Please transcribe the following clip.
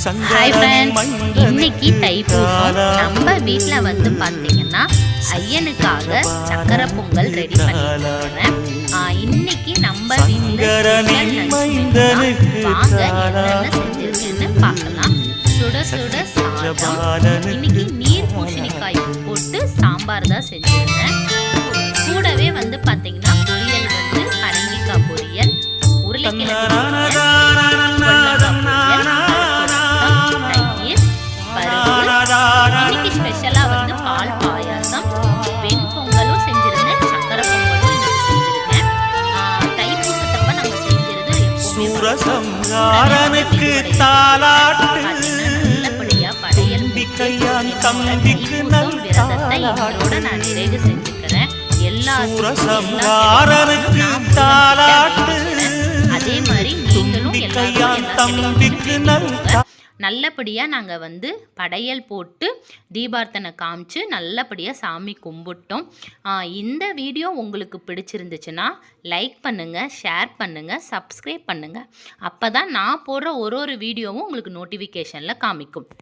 Hi friends, இன்னைக்கு தைப்பூசம். நம்ம வீட்டில் வந்து பார்த்தீங்கன்னா ஐயனுக்காக சக்கரை பொங்கல் ரெடி பண்ணிட்டுருக்கிறேன். இன்னைக்கு நம்ம வீட்டில் வாங்க என்னென்ன செஞ்சிருக்கேன்னு பார்க்கலாம். சுட சுட சாதம், இன்னைக்கு நீர் பூசணிக்காய் போட்டு சாம்பார் தான் செஞ்சிருந்தேன். கூடவே வந்து பார்த்தீங்கன்னா பொரியல் வந்து பரங்கிக்காய் பொரியல், உருளைக்கிழங்கு இன்னைக்கு ஸ்பெஷலா வந்து பால் பாயாசம், வெண் பொங்கலும் செஞ்சிருந்தேன், சக்கரை பொங்கலும் இன்னைக்கு செஞ்சிருக்கேன். தைப்பூசத்தப்ப நம்ம செஞ்சிருது நல்லபடியா படையல் விரதத்தை எங்களோட நான் நிறைவு செஞ்சுக்கிறேன். அதே மாதிரி நீங்களும் எல்லாரும் நல்லபடியாக நாங்கள் வந்து படையல் போட்டு தீபார்த்தனை காமிச்சு நல்லபடியாக சாமி கும்பிட்டோம். இந்த வீடியோ உங்களுக்கு பிடிச்சிருந்துச்சுன்னா லைக் பண்ணுங்கள், ஷேர் பண்ணுங்கள், சப்ஸ்கிரைப் பண்ணுங்கள். அப்போ தான் நான் போடுற ஒரு வீடியோவும் உங்களுக்கு நோட்டிஃபிகேஷனில் காமிக்கும்.